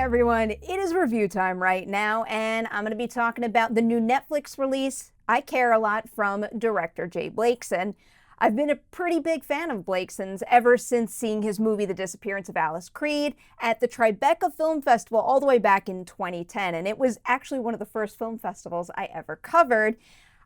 everyone, it is review time right now, and I'm going to be talking about the new Netflix release, I Care a Lot, from director J Blakeson. I've been a pretty big fan of Blakeson's ever since seeing his movie The Disappearance of Alice Creed at the Tribeca Film Festival all the way back in 2010, and it was actually one of the first film festivals I ever covered.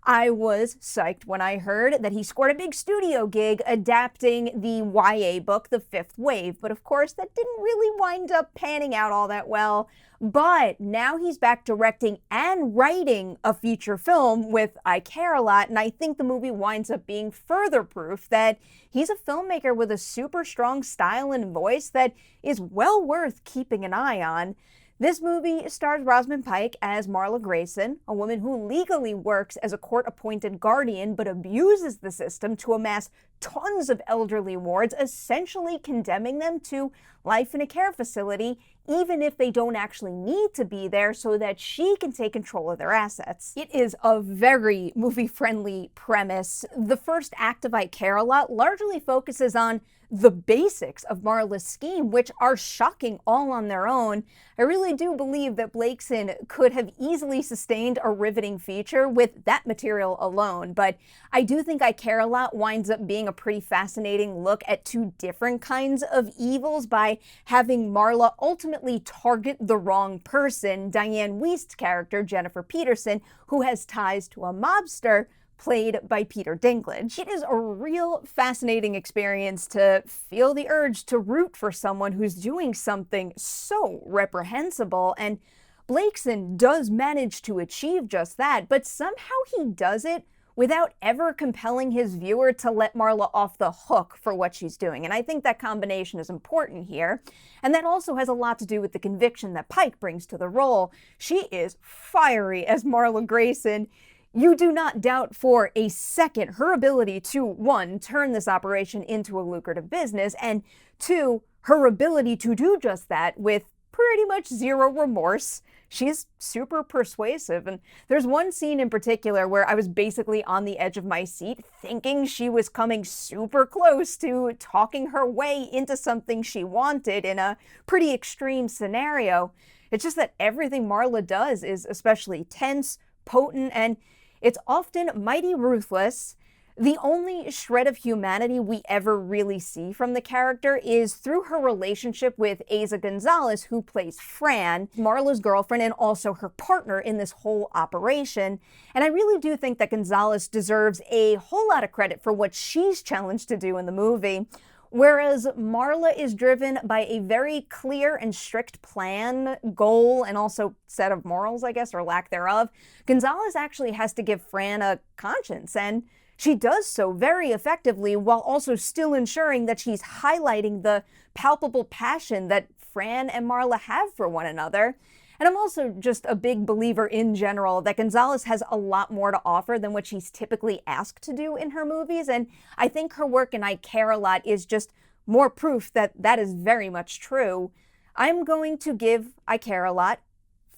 I was psyched when I heard that he scored a big studio gig adapting the YA book, The Fifth Wave, but of course that didn't really wind up panning out all that well. But now he's back directing and writing a feature film with I Care a Lot, and I think the movie winds up being further proof that he's a filmmaker with a super strong style and voice that is well worth keeping an eye on. This movie stars Rosamund Pike as Marla Grayson, a woman who legally works as a court-appointed guardian but abuses the system to amass tons of elderly wards, essentially condemning them to life in a care facility, even if they don't actually need to be there, so that she can take control of their assets. It is a very movie-friendly premise. The first act of I Care a Lot largely focuses on the basics of Marla's scheme, which are shocking all on their own. I really do believe that Blakeson could have easily sustained a riveting feature with that material alone, but I do think I Care a Lot winds up being a pretty fascinating look at two different kinds of evils by having Marla ultimately target the wrong person, Dianne Wiest's character, Jennifer Peterson, who has ties to a mobster, played by Peter Dinklage. It is a real fascinating experience to feel the urge to root for someone who's doing something so reprehensible, and Blakeson does manage to achieve just that, but somehow he does it without ever compelling his viewer to let Marla off the hook for what she's doing. And I think that combination is important here. And that also has a lot to do with the conviction that Pike brings to the role. She is fiery as Marla Grayson. You do not doubt for a second her ability to, one, turn this operation into a lucrative business, and two, her ability to do just that with pretty much zero remorse. She's super persuasive, and there's one scene in particular where I was basically on the edge of my seat thinking she was coming super close to talking her way into something she wanted in a pretty extreme scenario. It's just that everything Marla does is especially tense, potent, and it's often mighty ruthless. The only shred of humanity we ever really see from the character is through her relationship with Eiza González, who plays Fran, Marla's girlfriend and also her partner in this whole operation. And I really do think that González deserves a whole lot of credit for what she's challenged to do in the movie. Whereas Marla is driven by a very clear and strict plan, goal, and also set of morals, I guess, or lack thereof, González actually has to give Fran a conscience, and she does so very effectively while also still ensuring that she's highlighting the palpable passion that Fran and Marla have for one another. And I'm also just a big believer in general that González has a lot more to offer than what she's typically asked to do in her movies, and I think her work in I Care a Lot is just more proof that that is very much true. I'm going to give I Care a Lot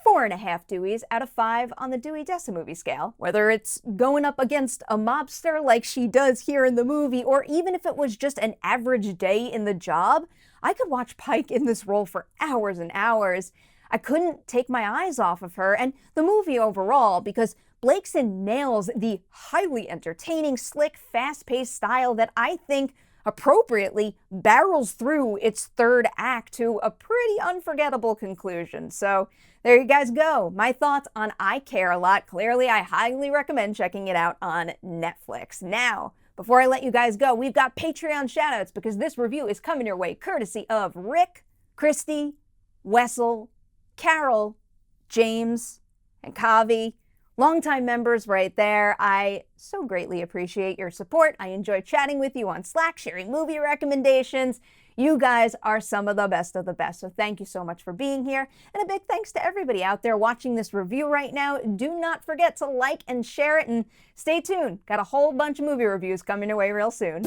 4.5 Deweys out of 5 on the Dewey Dessa movie scale. Whether it's going up against a mobster like she does here in the movie, or even if it was just an average day in the job, I could watch Pike in this role for hours and hours. I couldn't take my eyes off of her, and the movie overall, because Blakeson nails the highly entertaining, slick, fast-paced style that I think appropriately barrels through its third act to a pretty unforgettable conclusion. So there you guys go. My thoughts on I Care a Lot. Clearly, I highly recommend checking it out on Netflix. Now, before I let you guys go, we've got Patreon shoutouts because this review is coming your way courtesy of Rick, Christy, Wessel, Carol, James, and Kavi. Longtime members right there. I so greatly appreciate your support. I enjoy chatting with you on Slack, sharing movie recommendations. You guys are some of the best, so thank you so much for being here. And a big thanks to everybody out there watching this review right now. Do not forget to like and share it, and stay tuned. Got a whole bunch of movie reviews coming your way real soon.